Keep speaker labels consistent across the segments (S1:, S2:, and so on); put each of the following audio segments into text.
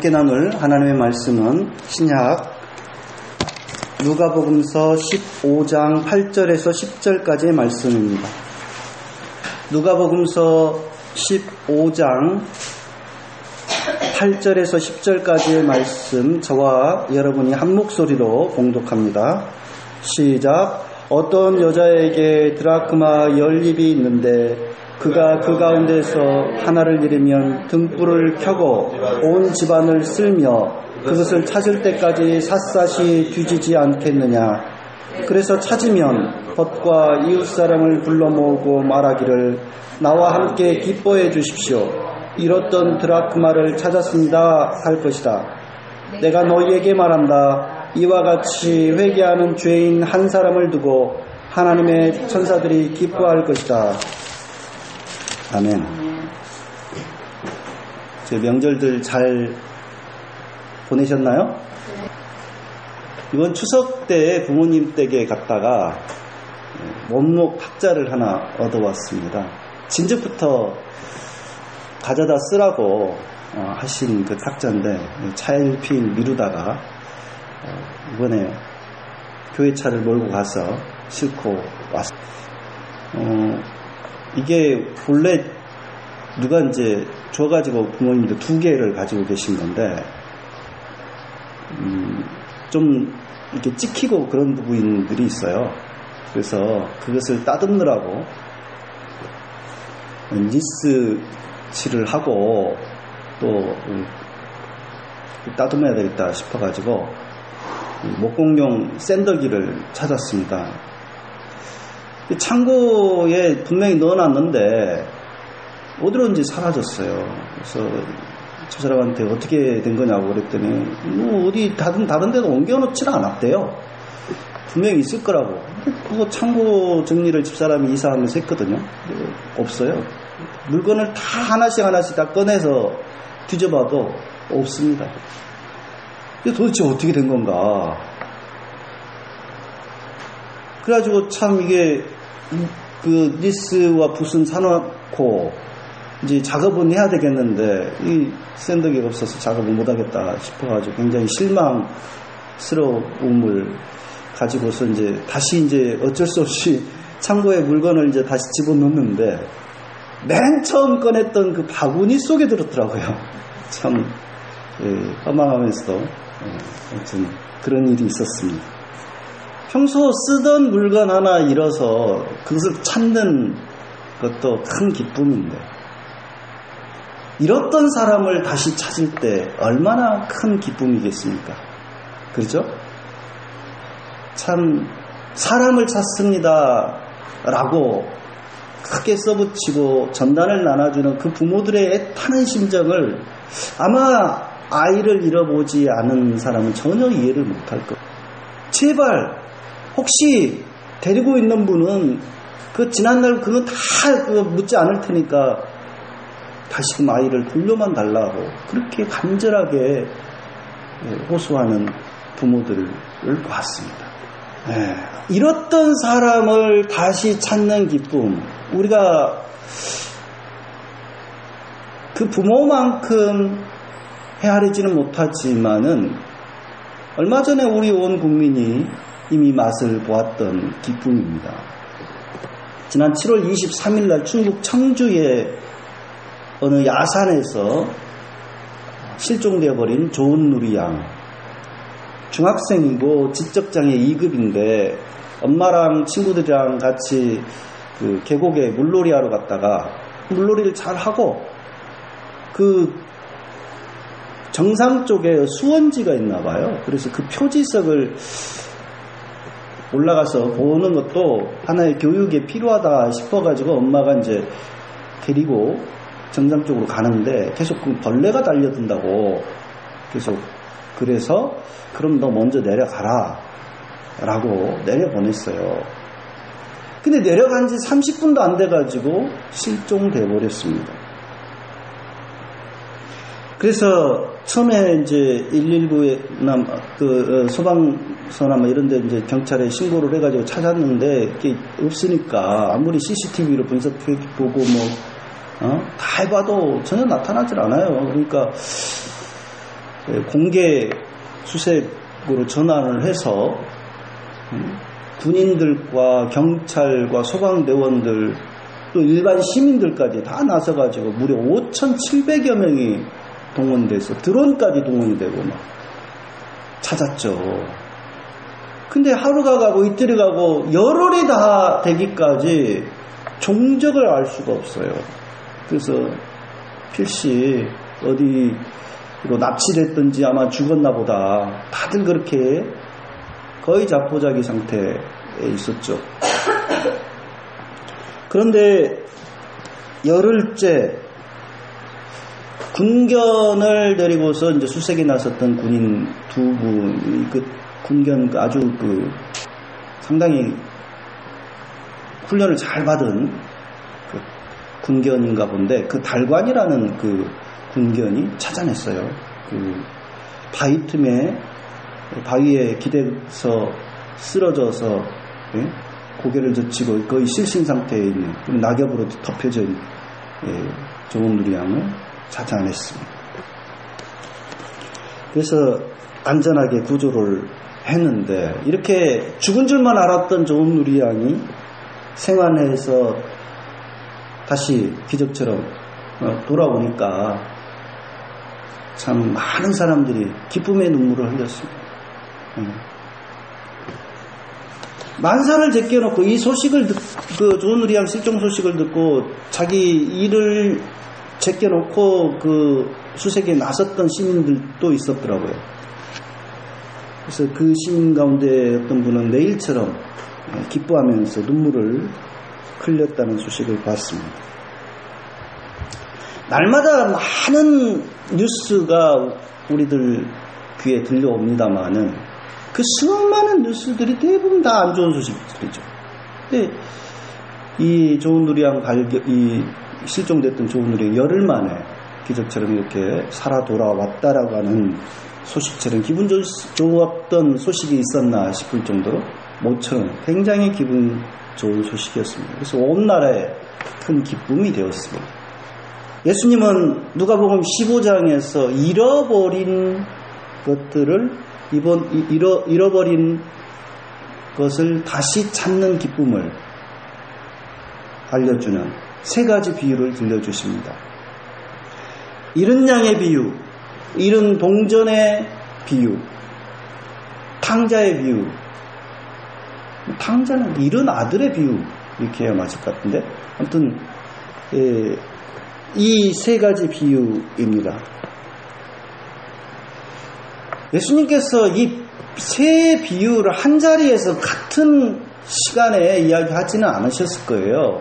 S1: 함께 나눌 하나님의 말씀은 신약 누가복음서 15장 8절에서 10절까지의 말씀입니다. 누가복음서 15장 8절에서 10절까지의 말씀, 저와 여러분이 한 목소리로 봉독합니다. 시작. 어떤 여자에게 드라크마 10립이 있는데 그가 그 가운데서 하나를 잃으면 등불을 켜고 온 집안을 쓸며 그것을 찾을 때까지 샅샅이 뒤지지 않겠느냐. 그래서 찾으면 벗과 이웃사람을 불러 모으고 말하기를 나와 함께 기뻐해 주십시오. 잃었던 드라크마를 찾았습니다 할 것이다. 내가 너희에게 말한다. 이와 같이 회개하는 죄인 한 사람을 두고 하나님의 천사들이 기뻐할 것이다. 아멘. 제 명절들 잘 보내셨나요? 이번 추석 때 부모님 댁에 갔다가 원목 탁자를 하나 얻어왔습니다. 진즉부터 가져다 쓰라고 하신 그 탁자인데 차일피일 미루다가 이번에 교회 차를 몰고 가서 싣고 왔습니다. 이게 본래 누가 이제 줘가지고 부모님도 2개를 가지고 계신 건데 좀 이렇게 찍히고 그런 부분들이 있어요. 그래서 그것을 따듬느라고 니스 칠을 하고 또 따듬어야 되겠다 싶어가지고 목공용 샌더기를 찾았습니다. 창고에 분명히 넣어놨는데 어디론지 사라졌어요. 그래서 저 사람한테 어떻게 된 거냐고 그랬더니 어디 다른 데도 옮겨놓지는 않았대요. 분명히 있을 거라고. 그거 창고 정리를 집사람이 이사하면서 했거든요. 없어요. 물건을 다 하나씩 다 꺼내서 뒤져봐도 없습니다. 이게 도대체 어떻게 된 건가. 그래가지고 참 이게 그 니스와 붓은 사놓고 이제 작업은 해야 되겠는데 이 샌더기가 없어서 작업을 못하겠다 싶어가지고 굉장히 실망스러움을 가지고서 이제 다시 이제 어쩔 수 없이 창고에 물건을 이제 다시 집어넣는데 맨 처음 꺼냈던 그 바구니 속에 들었더라고요. 참 허망하면서도 아무튼 그런 일이 있었습니다. 평소 쓰던 물건 하나 잃어서 그것을 찾는 것도 큰 기쁨인데 잃었던 사람을 다시 찾을 때 얼마나 큰 기쁨이겠습니까? 그렇죠? 참 사람을 찾습니다 라고 크게 써붙이고 전단을 나눠주는 그 부모들의 애타는 심정을 아마 아이를 잃어보지 않은 사람은 전혀 이해를 못할 거예요. 제발 혹시 데리고 있는 분은 그 지난날 그건 다 묻지 않을 테니까 다시금 아이를 돌려만 달라고 그렇게 간절하게 호소하는 부모들을 봤습니다. 잃었던 사람을 다시 찾는 기쁨, 우리가 그 부모만큼 헤아리지는 못하지만은 얼마 전에 우리 온 국민이 이미 맛을 보았던 기쁨입니다. 지난 7월 23일 날 충북 청주의 어느 야산에서 실종되어버린 조은누리 양, 중학생이고 지적장애 2급인데 엄마랑 친구들이랑 같이 그 계곡에 물놀이 하러 갔다가 물놀이를 잘 하고 그 정상 쪽에 수원지가 있나 봐요. 그래서 그 표지석을 올라가서 보는 것도 하나의 교육에 필요하다 싶어가지고 엄마가 이제 데리고 정상 쪽으로 가는데 계속 그 벌레가 달려든다고 계속 그래서 그럼 너 먼저 내려가라 라고 내려보냈어요. 근데 내려간 지 30분도 안 돼가지고 실종돼 버렸습니다. 그래서 처음에 이제 119나 그 소방서나 뭐 이런 데 이제 경찰에 신고를 해가지고 찾았는데 이게 없으니까 아무리 CCTV로 분석해보고 다 해봐도 전혀 나타나질 않아요. 그러니까 공개 수색으로 전환을 해서 군인들과 경찰과 소방대원들 또 일반 시민들까지 다 나서가지고 무려 5,700여 명이 동원돼서 드론까지 동원이 되고 막 찾았죠. 근데 하루가 가고 이틀이 가고 열흘이 다 되기까지 종적을 알 수가 없어요. 그래서 필시 어디로 납치됐든지 아마 죽었나 보다. 다들 그렇게 거의 자포자기 상태에 있었죠. 그런데 열흘째 군견을 데리고서 이제 수색에 나섰던 군인 두 분이 그 군견 아주 상당히 훈련을 잘 받은 그 군견인가 본데 그 달관이라는 그 군견이 찾아냈어요. 그 바위 틈에 바위에 기대서 쓰러져서 고개를 젖히고 거의 실신 상태에 있는 낙엽으로 덮여진 조은 누리양을 찾아냈습니다. 그래서 안전하게 구조를 했는데 이렇게 죽은 줄만 알았던 조은 누리양이 생환해서 다시 기적처럼 돌아오니까 참 많은 사람들이 기쁨의 눈물을 흘렸습니다. 만사를 제껴놓고 이 소식을 그 조은 누리양 실종 소식을 듣고 자기 일을 제껴놓고 그 수색에 나섰던 시민들도 있었더라고요. 그래서 그 시민 가운데 어떤 분은 내일처럼 기뻐하면서 눈물을 흘렸다는 소식을 봤습니다. 날마다 많은 뉴스가 우리들 귀에 들려옵니다마는 그 수많은 뉴스들이 대부분 다 안 좋은 소식들이죠. 근데 이 조은 누리양 이 실종됐던 조은 누리양 열흘 만에 기적처럼 이렇게 살아 돌아왔다라고 하는 소식처럼 기분 좋았던 소식이 있었나 싶을 정도로 모처럼 굉장히 기분 좋은 소식이었습니다. 그래서 온 나라에 큰 기쁨이 되었습니다. 예수님은 누가복음 15장에서 잃어버린 것들을 잃어버린 것을 다시 찾는 기쁨을 알려주는 세 가지 비유를 들려주십니다. 잃은 양의 비유, 잃은 동전의 비유, 탕자의 비유. 탕자는 잃은 아들의 비유 이렇게 해야 맞을 것 같은데 아무튼 이 세 가지 비유입니다. 예수님께서 이 세 비유를 한 자리에서 같은 시간에 이야기하지는 않으셨을 거예요.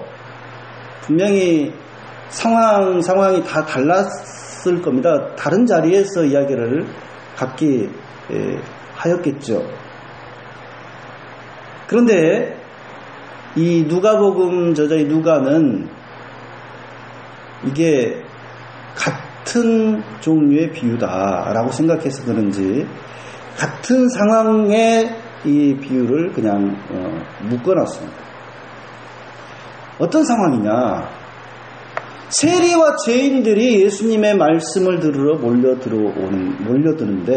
S1: 분명히 상황이 다 달랐을 겁니다. 다른 자리에서 이야기를 갖게 하였겠죠. 그런데 이 누가복음 저자의 누가는 이게 같은 종류의 비유다라고 생각해서 그런지 같은 상황의 이 비유를 그냥 묶어놨습니다. 어떤 상황이냐? 세리와 죄인들이 예수님의 말씀을 들으러 몰려드는데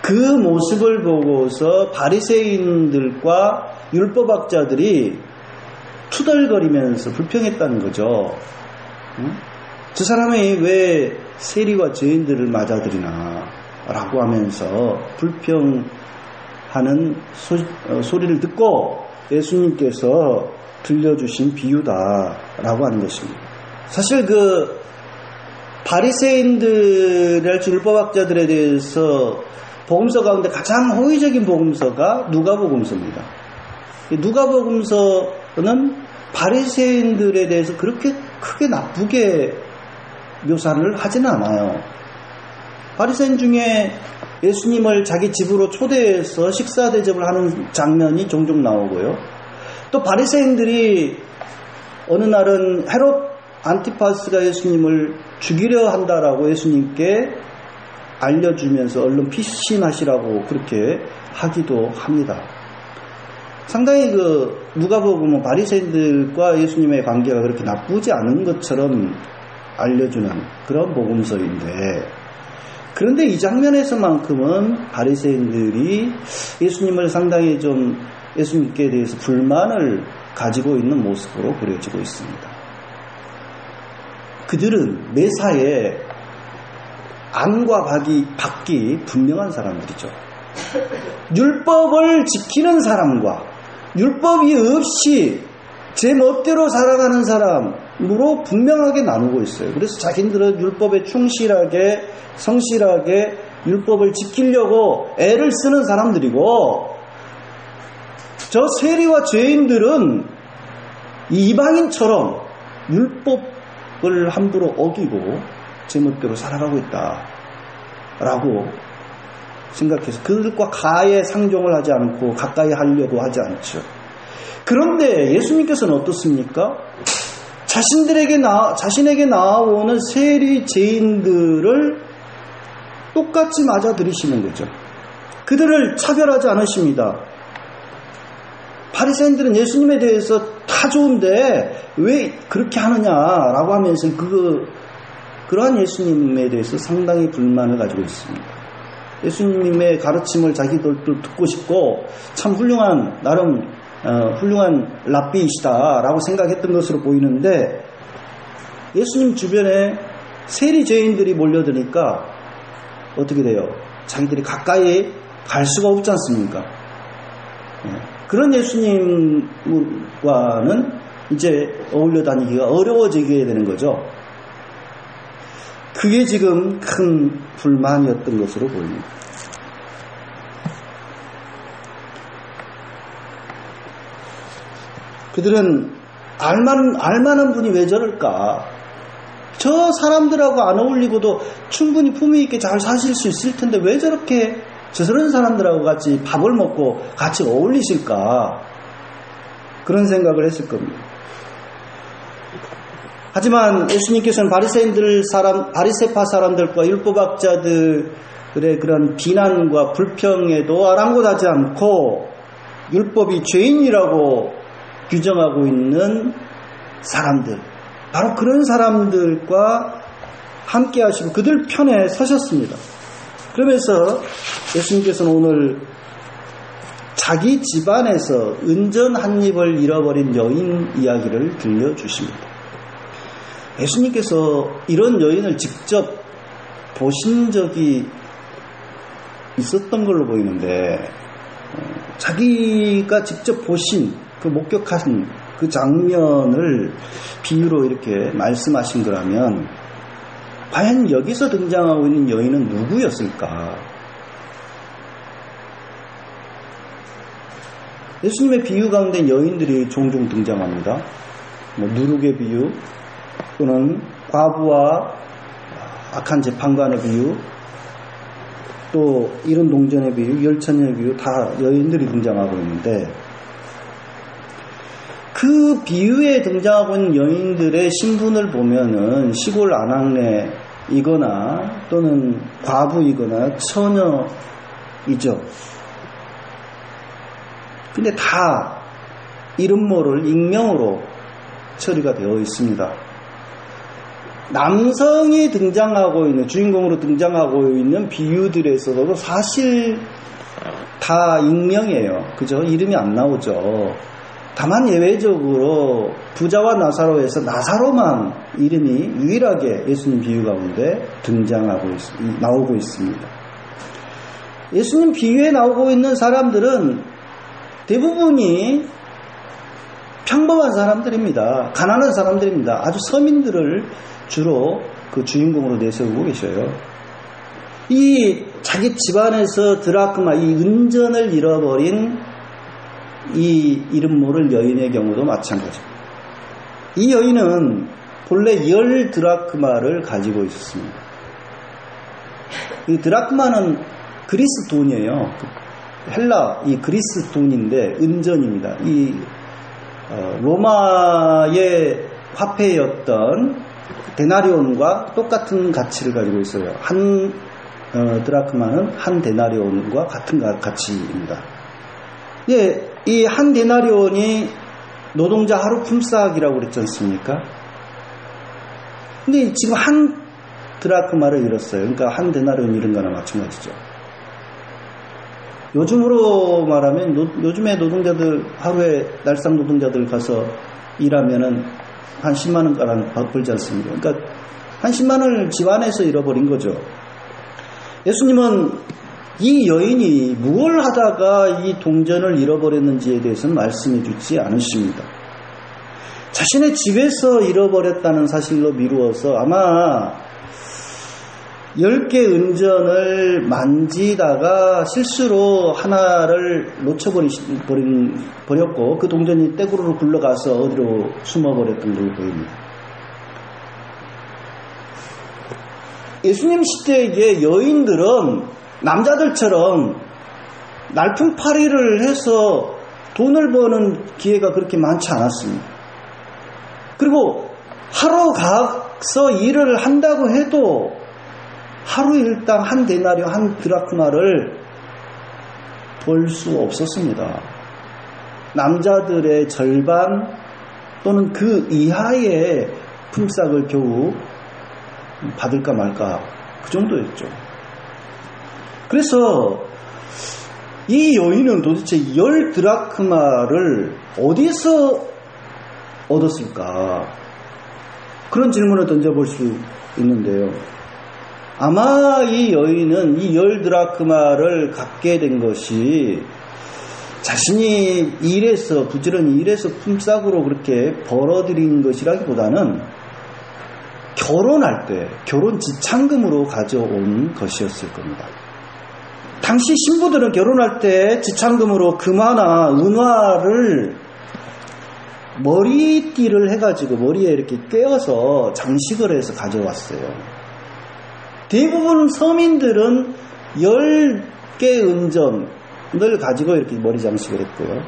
S1: 그 모습을 보고서 바리새인들과 율법학자들이 투덜거리면서 불평했다는 거죠. 저 사람이 왜 세리와 죄인들을 맞아들이나 라고 하면서 불평하는 소리를 듣고 예수님께서 들려주신 비유다라고 하는 것입니다. 사실 그 바리새인들의 율법학자들에 대해서 복음서 가운데 가장 호의적인 복음서가 누가복음서입니다. 누가복음서는 바리새인들에 대해서 그렇게 크게 나쁘게 묘사를 하지는 않아요. 바리새인 중에 예수님을 자기 집으로 초대해서 식사 대접을 하는 장면이 종종 나오고요. 또 바리새인들이 어느 날은 헤롯 안티파스가 예수님을 죽이려 한다라고 예수님께 알려주면서 얼른 피신하시라고 그렇게 하기도 합니다. 상당히 그 누가복음은 바리새인들과 예수님의 관계가 그렇게 나쁘지 않은 것처럼 알려주는 그런 복음서인데 그런데 이 장면에서만큼은 바리새인들이 예수님을 상당히 좀 예수님께 대해서 불만을 가지고 있는 모습으로 그려지고 있습니다. 그들은 매사에 안과 밖이 분명한 사람들이죠. 율법을 지키는 사람과 율법이 없이 제 멋대로 살아가는 사람으로 분명하게 나누고 있어요. 그래서 자기들은 율법에 충실하게 성실하게 율법을 지키려고 애를 쓰는 사람들이고, 저 세리와 죄인들은 이방인처럼 율법을 함부로 어기고 제 멋대로 살아가고 있다라고 생각해서 그들과 가해 상종을 하지 않고 가까이 하려고 하지 않죠. 그런데 예수님께서는 어떻습니까? 자신에게 나오는 세리 죄인들을 똑같이 맞아들이시는 거죠. 그들을 차별하지 않으십니다. 바리새인들은 예수님에 대해서 다 좋은데 왜 그렇게 하느냐라고 하면서 그러한 예수님에 대해서 상당히 불만을 가지고 있습니다. 예수님의 가르침을 자기들도 듣고 싶고 참 훌륭한 랍비이시다라고 생각했던 것으로 보이는데, 예수님 주변에 세리 죄인들이 몰려드니까 어떻게 돼요? 자기들이 가까이 갈 수가 없지 않습니까? 그런 예수님과는 이제 어울려 다니기가 어려워지게 되는 거죠. 그게 지금 큰 불만이었던 것으로 보입니다. 그들은 알만한 분이 왜 저럴까? 저 사람들하고 안 어울리고도 충분히 품위 있게 잘 사실 수 있을 텐데 왜 저렇게 저런 사람들하고 같이 밥을 먹고 같이 어울리실까? 그런 생각을 했을 겁니다. 하지만 예수님께서는 바리새파 사람들과 율법학자들의 그런 비난과 불평에도 아랑곳하지 않고 율법이 죄인이라고 규정하고 있는 사람들, 바로 그런 사람들과 함께 하시고 그들 편에 서셨습니다. 그러면서 예수님께서는 오늘 자기 집안에서 은전 한 입을 잃어버린 여인 이야기를 들려주십니다. 예수님께서 이런 여인을 직접 보신 적이 있었던 걸로 보이는데, 자기가 직접 보신 목격하신 그 장면을 비유로 이렇게 말씀하신 거라면 과연 여기서 등장하고 있는 여인은 누구였을까? 예수님의 비유 가운데 여인들이 종종 등장합니다. 누룩의 비유, 또는 과부와 악한 재판관의 비유, 또 이른 동전의 비유, 열처녀의 비유, 다 여인들이 등장하고 있는데, 그 비유에 등장하고 있는 여인들의 신분을 보면은 시골 아낙네이거나 또는 과부이거나 처녀이죠. 근데 다 이름 모를 익명으로 처리가 되어 있습니다. 남성이 등장하고 있는, 주인공으로 등장하고 있는 비유들에서도 사실 다 익명이에요. 그죠? 이름이 안 나오죠. 다만 예외적으로 부자와 나사로에서 나사로만 이름이 유일하게 예수님 비유 가운데 나오고 있습니다. 예수님 비유에 나오고 있는 사람들은 대부분이 평범한 사람들입니다. 가난한 사람들입니다. 아주 서민들을 주로 그 주인공으로 내세우고 계셔요. 이 자기 집안에서 드라크마, 이 은전을 잃어버린 이 이름 모를 여인의 경우도 마찬가지입니다. 이 여인은 본래 10 드라크마를 가지고 있었습니다. 이 드라크마는 그리스 돈이에요. 헬라 이 그리스 돈인데 은전입니다. 이 로마의 화폐였던 데나리온과 똑같은 가치를 가지고 있어요. 한 드라크마는 한 데나리온과 같은 가치입니다. 예, 이 한 데나리온이 노동자 하루 품삯이라고 그랬지 않습니까? 근데 지금 한 드라크마를 잃었어요. 그러니까 한 데나리온 잃은 거나 마찬가지죠. 요즘으로 말하면 요즘에 노동자들 하루에 날상 노동자들 가서 일하면은 한 10만 원가량 벌지 않습니까? 그러니까 한 10만 원을 집안에서 잃어버린 거죠. 예수님은 이 여인이 무엇을 하다가 이 동전을 잃어버렸는지에 대해서는 말씀해 주지 않으십니다. 자신의 집에서 잃어버렸다는 사실로 미루어서 아마 10개 은전을 만지다가 실수로 하나를 놓쳐버렸고 그 동전이 떼구르로 굴러가서 어디로 숨어버렸던 걸로 보입니다. 예수님 시대의 여인들은 남자들처럼 날품팔이를 해서 돈을 버는 기회가 그렇게 많지 않았습니다. 그리고 하러 가서 일을 한다고 해도 하루 일당 한 데나리온, 한 드라크마를 벌 수 없었습니다. 남자들의 절반 또는 그 이하의 품삯을 겨우 받을까 말까 그 정도였죠. 그래서 이 여인은 도대체 10드라크마를 어디서 얻었을까? 그런 질문을 던져볼 수 있는데요. 아마 이 여인은 이 10드라크마를 갖게 된 것이 자신이 부지런히 일해서 품삯으로 그렇게 벌어들인 것이라기보다는 결혼할 때 결혼 지참금으로 가져온 것이었을 겁니다. 당시 신부들은 결혼할 때 지참금으로 금화나 은화를 머리띠를 해가지고 머리에 이렇게 꿰어서 장식을 해서 가져왔어요. 대부분 서민들은 10개 은전을 가지고 이렇게 머리 장식을 했고요.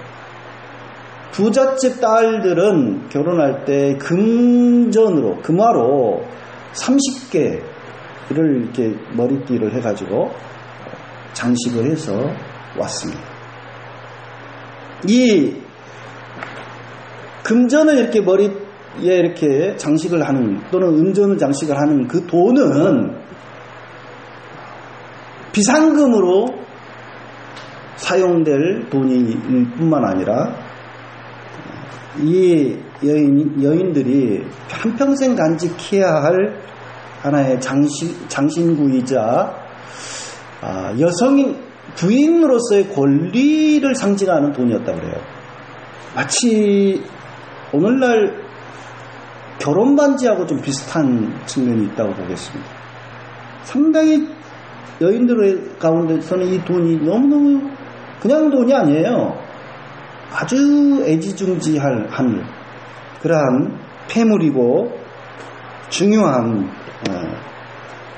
S1: 부잣집 딸들은 결혼할 때 금화로 30개를 이렇게 머리띠를 해가지고 장식을 해서 왔습니다. 이 금전을 이렇게 머리에 이렇게 장식을 하는 또는 은전을 장식을 하는 그 돈은 비상금으로 사용될 돈일 뿐만 아니라 이 여인들이 한평생 간직해야 할 하나의 장신구이자 여성인 부인으로서의 권리를 상징하는 돈이었다고 그래요. 마치 오늘날 결혼 반지하고 좀 비슷한 측면이 있다고 보겠습니다. 상당히 여인들 가운데서는 이 돈이 너무너무 그냥 돈이 아니에요. 아주 애지중지할 그러한 폐물이고 중요한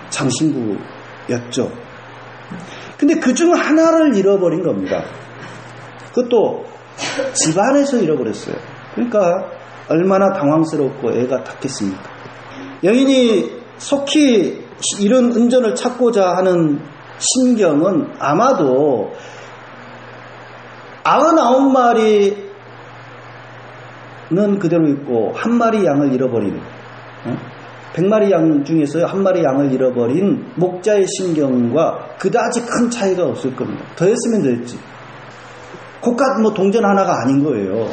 S1: 장신구였죠. 근데 그중 하나를 잃어버린 겁니다. 그것도 집안에서 잃어버렸어요. 그러니까 얼마나 당황스럽고 애가 탔겠습니까? 여인이 속히 이런 은전을 찾고자 하는 심경은 아마도 99마리는 그대로 있고 한 마리 양을 잃어버린 100마리 양 중에서 한 마리 양을 잃어버린 목자의 심경과 그다지 큰 차이가 없을 겁니다. 더했으면 더했지. 그깟 동전 하나가 아닌 거예요.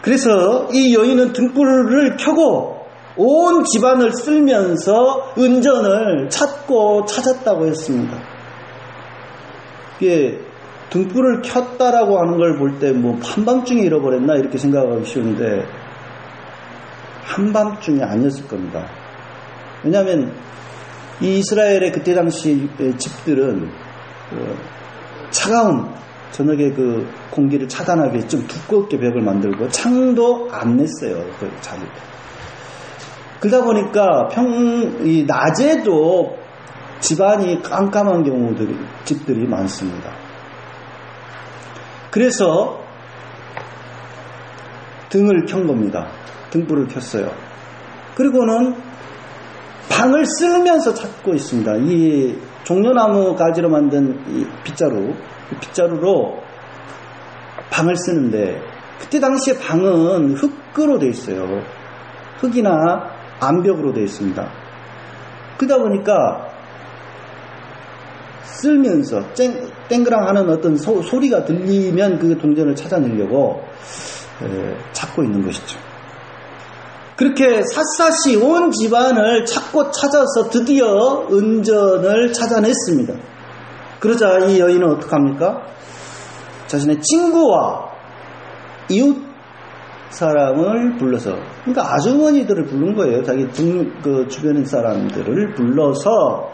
S1: 그래서 이 여인은 등불을 켜고 온 집안을 쓸면서 은전을 찾았다고 했습니다. 이게 등불을 켰다라고 하는 걸 볼 때 한밤중에 잃어버렸나 이렇게 생각하기 쉬운데 한밤중이 아니었을 겁니다. 왜냐하면 이 이스라엘의 그때 당시 집들은 차가운 저녁에 그 공기를 차단하기 좀 두껍게 벽을 만들고 창도 안 냈어요. 자주. 그러다 보니까 이 낮에도 집안이 깜깜한 집들이 많습니다. 그래서 등을 켠 겁니다. 등불을 켰어요. 그리고는 방을 쓸면서 찾고 있습니다. 이 종려나무 가지로 만든 이 빗자루로 방을 쓰는데 그때 당시에 방은 흙으로 되어 있어요. 흙이나 암벽으로 되어 있습니다. 그러다 보니까 쓸면서 땡그랑 하는 어떤 소리가 들리면 그 동전을 찾아내려고 찾고 있는 것이죠. 그렇게 샅샅이 온 집안을 찾고 찾아서 드디어 은전을 찾아냈습니다. 그러자 이 여인은 어떡합니까? 자신의 친구와 이웃 사람을 불러서, 그러니까 아주머니들을 부른 거예요. 자기 그 주변의 사람들을 불러서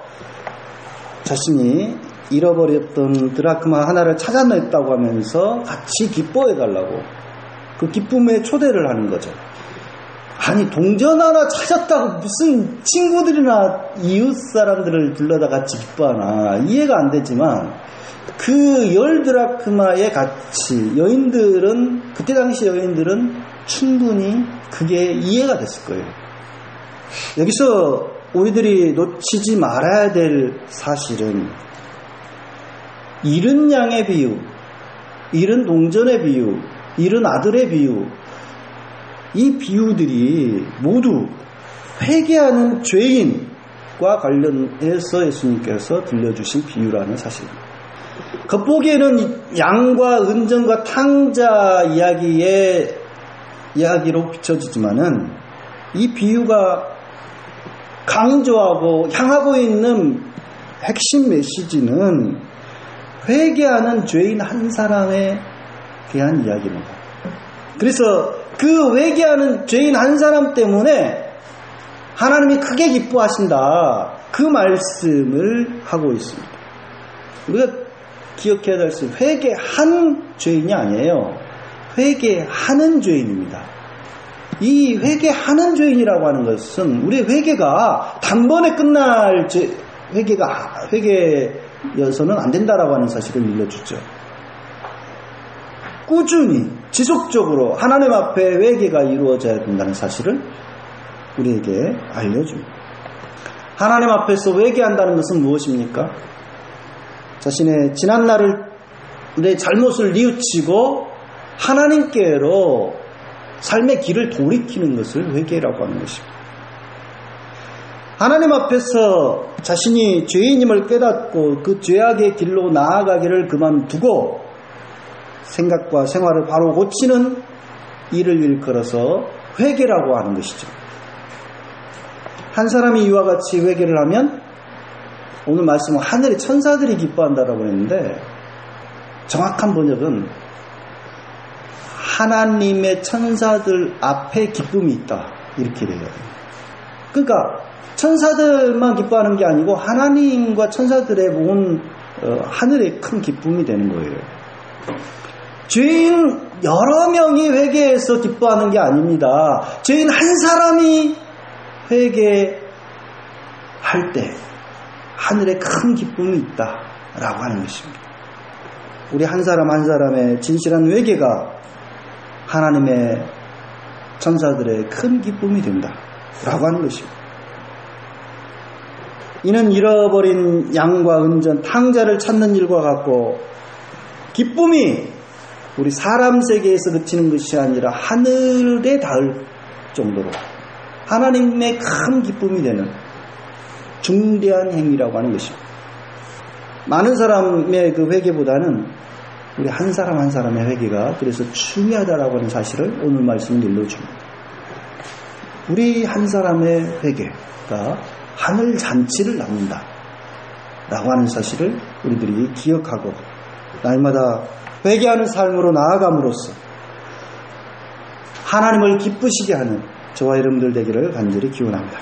S1: 자신이 잃어버렸던 드라크마 하나를 찾아냈다고 하면서 같이 기뻐해달라고, 그 기쁨에 초대를 하는 거죠. 아니, 동전 하나 찾았다고 무슨 친구들이나 이웃 사람들을 불러다 같이 기뻐하나 이해가 안 되지만, 그 10드라크마의 가치, 여인들은, 그때 당시 여인들은 충분히 그게 이해가 됐을 거예요. 여기서 우리들이 놓치지 말아야 될 사실은, 잃은 양의 비유, 잃은 동전의 비유, 잃은 아들의 비유, 이 비유들이 모두 회개하는 죄인과 관련해서 예수님께서 들려주신 비유라는 사실입니다. 겉보기에는 양과 은전과 탕자 이야기로 비춰지지만은, 이 비유가 강조하고 향하고 있는 핵심 메시지는 회개하는 죄인 한 사람에 대한 이야기입니다. 그래서 그 회개하는 죄인 한 사람 때문에 하나님이 크게 기뻐하신다, 그 말씀을 하고 있습니다. 우리가 기억해야 될 것은 회개한 죄인이 아니에요. 회개하는 죄인입니다. 이 회개하는 죄인이라고 하는 것은 우리의 회개가 단번에 끝날 회개여서는 안 된다라고 하는 사실을 일러주죠. 꾸준히 지속적으로 하나님 앞에 회개가 이루어져야 된다는 사실을 우리에게 알려줍니다. 하나님 앞에서 회개한다는 것은 무엇입니까? 자신의 지난날의 잘못을 뉘우치고 하나님께로 삶의 길을 돌이키는 것을 회개라고 하는 것입니다. 하나님 앞에서 자신이 죄인임을 깨닫고 그 죄악의 길로 나아가기를 그만두고 생각과 생활을 바로 고치는 일을 일컬어서 회개라고 하는 것이죠. 한 사람이 이와 같이 회개를 하면, 오늘 말씀은 하늘의 천사들이 기뻐한다라고 했는데, 정확한 번역은 하나님의 천사들 앞에 기쁨이 있다, 이렇게 돼요. 그러니까 천사들만 기뻐하는 게 아니고 하나님과 천사들의 온 하늘의 큰 기쁨이 되는 거예요. 죄인 여러 명이 회개해서 기뻐하는 게 아닙니다. 죄인 한 사람이 회개할 때 하늘에 큰 기쁨이 있다라고 하는 것입니다. 우리 한 사람 한 사람의 진실한 회개가 하나님의 천사들의 큰 기쁨이 된다라고 하는 것입니다. 이는 잃어버린 양과 은전, 탕자를 찾는 일과 같고, 기쁨이 우리 사람 세계에서 그치는 것이 아니라 하늘에 닿을 정도로 하나님의 큰 기쁨이 되는 중대한 행위라고 하는 것입니다. 많은 사람의 그 회개보다는 우리 한 사람 한 사람의 회개가 그래서 중요하다라고 하는 사실을 오늘 말씀을 일러줍니다. 우리 한 사람의 회개가 하늘 잔치를 낳는다 라고 하는 사실을 우리들이 기억하고 날마다 회개하는 삶으로 나아감으로써 하나님을 기쁘시게 하는 저와 여러분들 되기를 간절히 기원합니다.